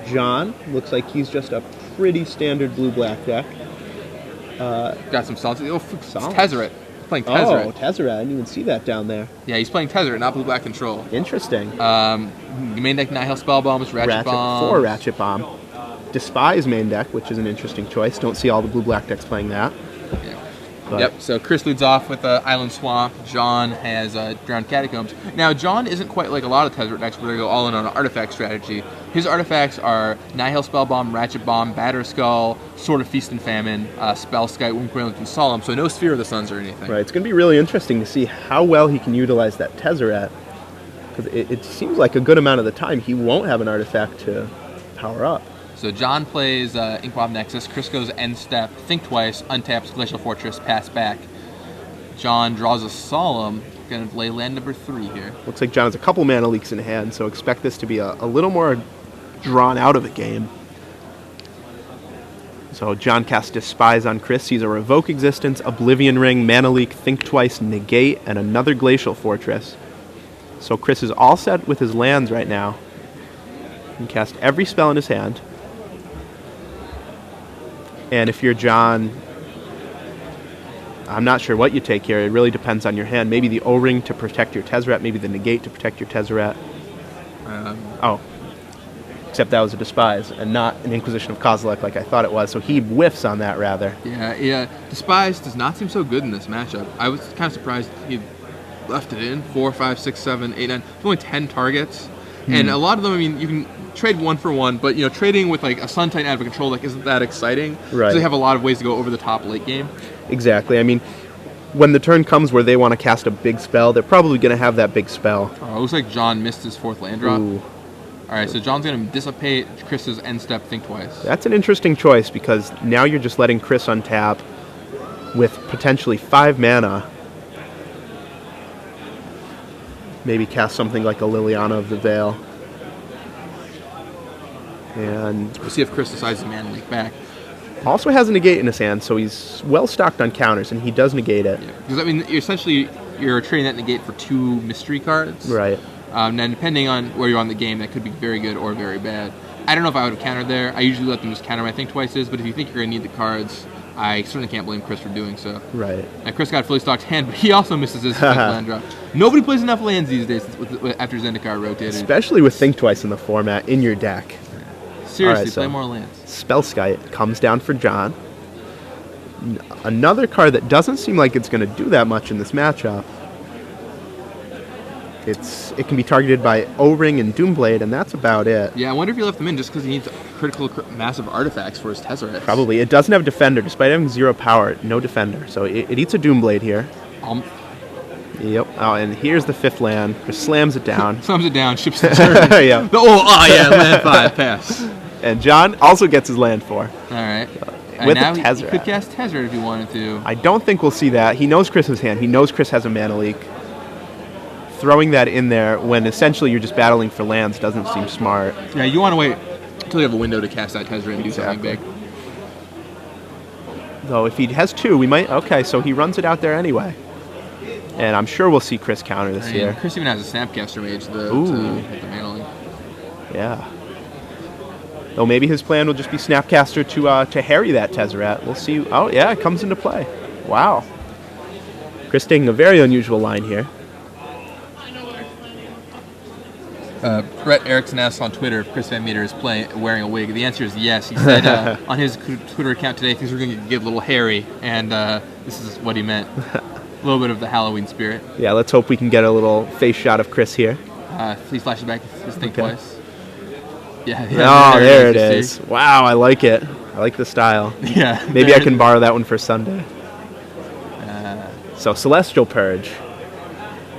John looks like he's just a pretty standard blue-black deck. Got some solid. Oh, Solid. Tezzeret. He's playing Tezzeret. Oh, Tezzeret. I didn't even see that down there. Yeah, he's playing Tezzeret, not blue-black control. Interesting. Main deck Nihil Spell Bombs, Ratchet Bomb. 4 Ratchet Bomb. Despise main deck, which is an interesting choice. Don't see all the blue-black decks playing that. Yeah. But Yep, so Chris leads off with Island Swamp. John has Drowned Catacombs. Now, John isn't quite like a lot of Tezzeret decks where they go all in on an artifact strategy. His artifacts are Nihil Spellbomb, Ratchet Bomb, Batter Skull, Sword of Feast and Famine, Spell Sky, Windcoil, and Solemn, so no Sphere of the Suns or anything. Right, it's going to be really interesting to see how well he can utilize that Tezzeret. Because it seems like a good amount of the time he won't have an artifact to power up. So John plays Inkmob Nexus, Chris goes End Step, Think Twice, untaps Glacial Fortress, pass back. John draws a Solemn, gonna play land number 3 here. Looks like John has a couple mana leaks in hand, so expect this to be a little more drawn out of a game. So John casts Despise on Chris. He's a Revoke Existence, Oblivion Ring, Mana Leak, Think Twice, Negate, and another Glacial Fortress. So Chris is all set with his lands right now. He can cast every spell in his hand. And if you're John, I'm not sure what you take here. It really depends on your hand. Maybe the O-Ring to protect your Tezzeret, maybe the Negate to protect your Tezzeret. Except that was a Despise and not an Inquisition of Kozilek like I thought it was, so he whiffs on that rather. Yeah. Despise does not seem so good in this matchup. I was kind of surprised he left it in. 4, 5, 6, 7, 8, 9. There's only 10 targets. And a lot of them, I mean, you can trade 1 for 1, but, trading with, like, a Sun Titan out of a control deck isn't that exciting. Right. Because they have a lot of ways to go over the top late game. Exactly. I mean, when the turn comes where they want to cast a big spell, they're probably going to have that big spell. Oh, it looks like John missed his 4th land drop. Ooh. All right, so John's going to dissipate Chris's End Step, Think Twice. That's an interesting choice because now you're just letting Chris untap with potentially 5 mana. Maybe cast something like a Liliana of the Veil. And We'll see if Chris decides to Mana Leak back. also has a Negate in his hand, so he's well stocked on counters, and he does negate it. Yeah, because, I mean, you're trading that Negate for 2 mystery cards. Right. Now, depending on where you're on the game, that could be very good or very bad. I don't know if I would have countered there. I usually let them just counter my Think Twices, but if you think you're going to need the cards, I certainly can't blame Chris for doing so. Right. Now, Chris got a fully stocked hand, but he also misses his land drop. Nobody plays enough lands these days after Zendikar rotated. Especially with Think Twice in the format in your deck. Seriously, Right, so play more lands. Spellskite comes down for John. Another card that doesn't seem like it's going to do that much in this matchup. It can be targeted by O-Ring and Doomblade, and that's about it. Yeah, I wonder if he left them in just because he needs critical, massive artifacts for his Tezzeret. Probably. It doesn't have Defender. Despite having 0 power, no Defender. So it eats a Doomblade here. Yep. Oh, and here's the 5th land. Just slams it down. Slams it down, ships the turn. Yeah. Land 5, pass. And John also gets his land 4. All right. With now the he Tezzeret. could cast Tezzeret if he wanted to. I don't think we'll see that. He knows Chris's hand. He knows Chris has a mana leak. Throwing that in there when essentially you're just battling for lands doesn't seem smart. Yeah, you want to wait until you have a window to cast that Tezzeret and do something big. Though if he has 2, we might... Okay, so he runs it out there anyway. And I'm sure we'll see Chris counter this year. Chris even has a Snapcaster Mage to hit the mana leak. Yeah. Though maybe his plan will just be Snapcaster to harry that Tezzeret. We'll see. Oh, yeah, it comes into play. Wow. Chris taking a very unusual line here. Brett Erickson asks on Twitter if Chris VanMeter is wearing a wig. The answer is yes. He said on his Twitter account today things were going to get a little hairy, and this is what he meant. A little bit of the Halloween spirit. Yeah, let's hope we can get a little face shot of Chris here. Please flash it back. Just think twice. Yeah. Oh, there it is. Wow, I like it. I like the style. Yeah. Maybe I can borrow that one for Sunday. So Celestial Purge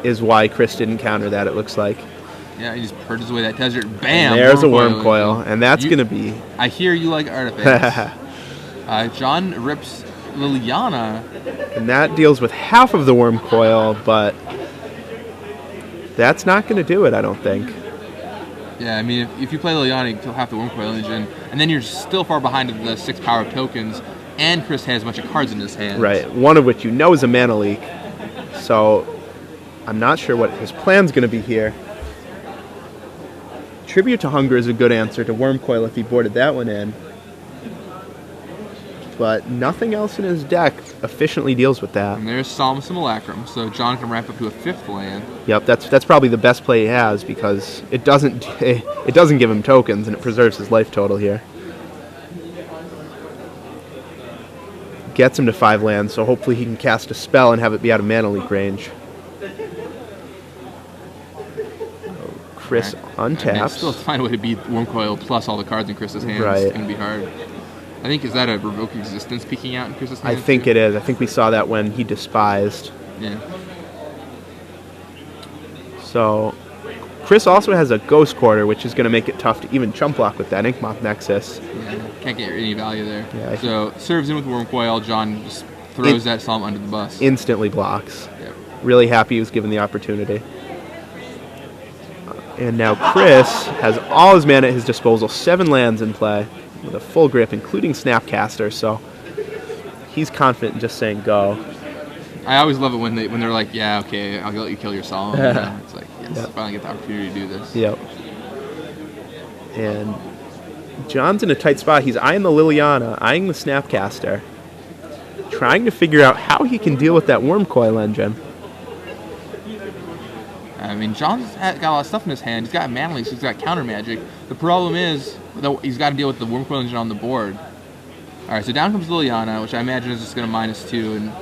is why Chris didn't counter that, it looks like. Yeah, he just purges away that Tezzeret. Bam! And there's a Worm Coil, and that's going to be... I hear you like artifacts. John rips Liliana. And that deals with half of the Worm Coil, but that's not going to do it, I don't think. Yeah, I mean, if you play Liliana, you kill half the Worm Coil engine, and then you're still far behind of the 6 power tokens, and Chris has a bunch of cards in his hand. Right, one of which you know is a mana leak. So I'm not sure what his plan's going to be here. Tribute to Hunger is a good answer to Wormcoil if he boarded that one in. But nothing else in his deck efficiently deals with that. And there's Solemn Simulacrum, so John can ramp up to a 5th land. Yep, that's probably the best play he has because it doesn't give him tokens and it preserves his life total here. Gets him to 5 lands, so hopefully he can cast a spell and have it be out of Mana Leak range. Chris untaps. Still find a way to beat Wormcoil plus all the cards in Chris's hands. Right. It's going to be hard. I think, is that a Revoke Existence peeking out in Chris's hands? I think it is. I think we saw that when he despised. Yeah. So, Chris also has a Ghost Quarter, which is going to make it tough to even chump block with that Inkmoth Nexus. Yeah, can't get any value there. Yeah, so, serves in with Wormcoil, John just throws that Solemn under the bus. Instantly blocks. Yep. Really happy he was given the opportunity. And now Chris has all his mana at his disposal, 7 lands in play, with a full grip, including Snapcaster, so he's confident in just saying go. I always love it when they're like, yeah, okay, I'll let you kill your Solemn. It's like, yes, Yep. finally get the opportunity to do this. Yep. And John's in a tight spot. He's eyeing the Liliana, eyeing the Snapcaster, trying to figure out how he can deal with that Wormcoil engine. I mean, John's got a lot of stuff in his hand. He's got Mana Leaks, he's got Counter Magic. The problem is, he's got to deal with the Wormcoil engine on the board. Alright, so down comes Liliana, which I imagine is just going to -2 and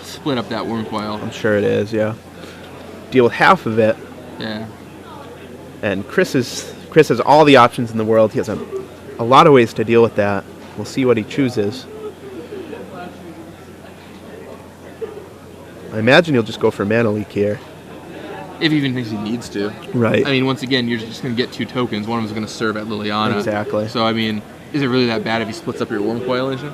split up that Wormcoil. I'm sure it is, yeah. Deal with half of it. Yeah. And Chris has all the options in the world. He has a lot of ways to deal with that. We'll see what he chooses. I imagine he'll just go for Mana Leak here. If he even thinks he needs to. Right. I mean, once again, you're just going to get 2 tokens. One of them is going to serve at Liliana. Exactly. So, I mean, is it really that bad if he splits up your Wormcoil engine?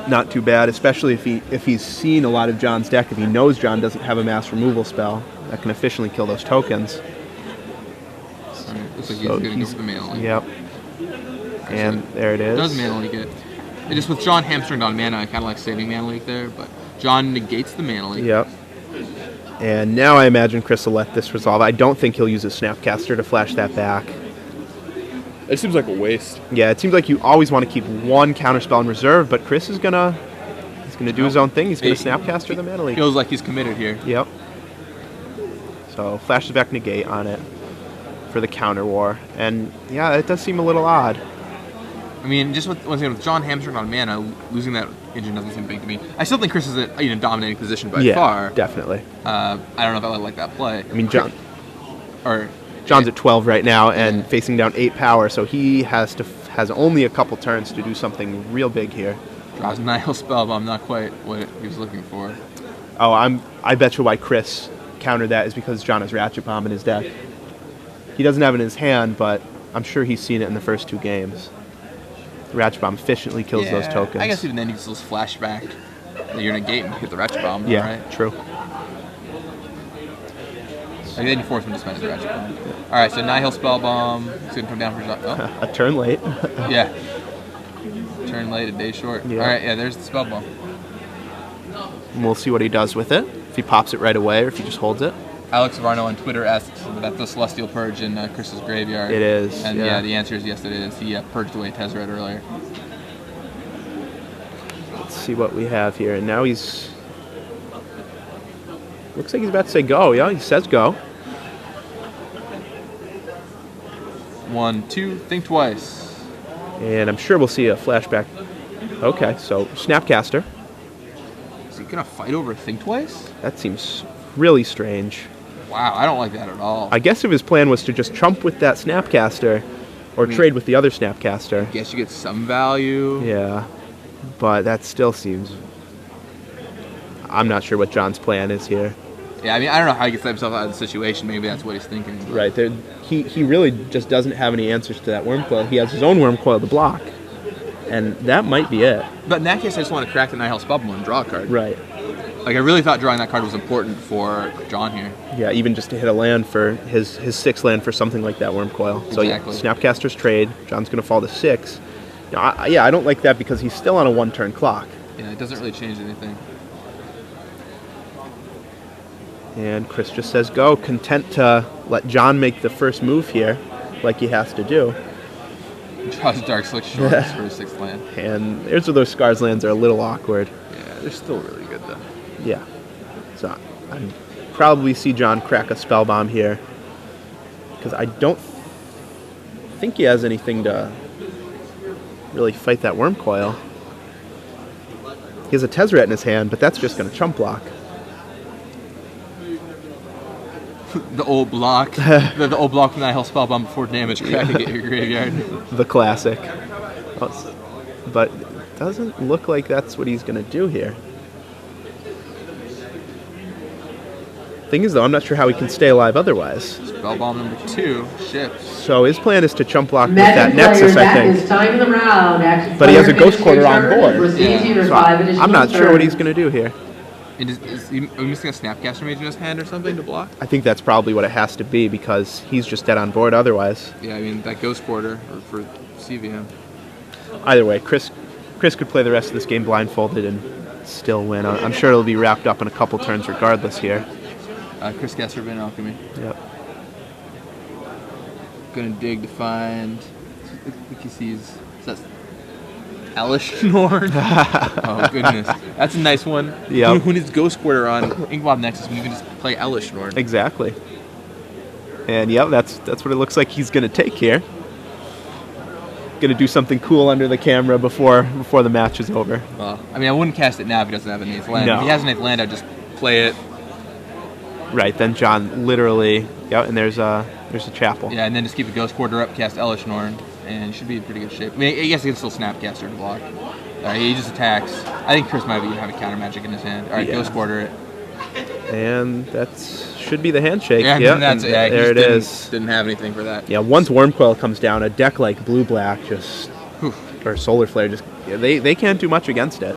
Not too bad, especially if he's seen a lot of John's deck. If he knows John doesn't have a mass removal spell, that can efficiently kill those tokens. Alright, looks like he's going to go for the Mana Leak. Yep. And there it is. Does Mana Leak it. And just with John hamstringed on mana, I kind of like saving Mana Leak there, but John negates the Mana Leak. Yep. And now I imagine Chris will let this resolve. I don't think he'll use his Snapcaster to flash that back. It seems like a waste. Yeah, it seems like you always want to keep one counterspell in reserve, but Chris is gonna do his own thing. He's gonna Snapcaster the Mana Leak. Feels like he's committed here. Yep. So flashes back negate on it for the counter war, and yeah, it does seem a little odd. I mean, just once again, with John hamstring on mana, losing that engine doesn't seem big to me. I still think Chris is in a dominating position by far. Definitely. I don't know if I like that play. I mean, John's at 12 right now and facing down 8 power, so he has only a couple turns to do something real big here. Draws Nihil Spellbomb, not quite what he was looking for. Oh, I bet you why Chris countered that is because John has Ratchet Bomb in his deck. He doesn't have it in his hand, but I'm sure he's seen it in the first 2 games. Ratchet Bomb efficiently kills those tokens. I guess even then you can still flashback. You're in a gate and hit the Ratchet Bomb. Yeah, right? true. Like, then you force him to spend his Ratchet Bomb. Alright, so Nihil Spellbomb. It's going to come down for... Oh. A turn late. Yeah. Turn late, a day short. Yeah. Alright, yeah, there's the Spellbomb. And we'll see what he does with it. If he pops it right away or if he just holds it. Alex Varno on Twitter asks if that's the Celestial Purge in Chris's graveyard. It is. And yeah, the answer is yes, it is. He purged away Tezzeret earlier. Let's see what we have here. And now he's... Looks like he's about to say go. Yeah, he says go. 1, 2, think twice. And I'm sure we'll see a flashback. Okay, so Snapcaster. Is he going to fight over think twice? That seems really strange. Wow, I don't like that at all. I guess if his plan was to just trump with that Snapcaster or trade with the other Snapcaster. I guess you get some value. Yeah, but that still seems... I'm not sure what John's plan is here. Yeah, I mean, I don't know how he gets himself out of the situation. Maybe that's what he's thinking. But. Right, he really just doesn't have any answers to that Wormcoil. He has his own Wormcoil to block, and that might be it. But in that case, I just want to crack the Nihil Spellbomb and draw a card. Right. Like, I really thought drawing that card was important for John here. Yeah, even just to hit a land for his 6th land for something like that Wormcoil. So exactly. Yeah, Snapcaster's trade. John's going to fall to 6. Now, I don't like that because he's still on a 1-turn clock. Yeah, it doesn't really change anything. And Chris just says go, content to let John make the first move here. like he has to do. Draws Dark Slick Shores for his 6th land. And here's where those Scars lands are a little awkward. Yeah, they're still really good though. Yeah. So I'd probably see John crack a Spellbomb here, because I don't think he has anything to really fight that Worm Coil. He has a Tezzeret in his hand, but that's just going to chump block. The old block. the old block from that Hell Spellbomb before damage cracking at your graveyard. The classic. But it doesn't look like that's what he's going to do here. Thing is, though, I'm not sure how he can stay alive otherwise. Spellbomb number 2 ships. So his plan is to chump block with that Nexus, I think. It's time in the round. But he has a Ghost Quarter on board. Yeah. So I'm not sure what he's going to do here. And are we missing a Snapcaster Mage in his hand or something to block? I think that's probably what it has to be, because he's just dead on board otherwise. Yeah, I mean, that Ghost Quarter for CVM. Either way, Chris could play the rest of this game blindfolded and still win. I'm sure it'll be wrapped up in a couple turns regardless here. Chris Gesser, Van Alchemy. Yep. Gonna dig to find. I think he sees. Is that Elish Norn? Oh goodness, that's a nice one. Yeah. Who needs Ghost Quarter on Inkmob Nexus when you can just play Elish Norn? Exactly. And yep, that's what it looks like he's gonna take here. Gonna do something cool under the camera before the match is over. Well, I mean, I wouldn't cast it now if he doesn't have an 8th land. No. If he has an 8th land, I'd just play it. Right, then John literally, yeah, and there's a chapel. Yeah, and then just keep a Ghost Quarter up, cast Elish Norn, and he should be in pretty good shape. I mean, I guess he can still Snapcaster to block. He just attacks. I think Chris might even have a counter magic in his hand. All right, Yeah. Ghost Quarter it. And that should be the handshake. Yeah, Yeah, that's it. Yeah, there it is. Didn't have anything for that. Yeah, once Worm Coil comes down, a deck like Blue Black just, or Solar Flare, just they can't do much against it.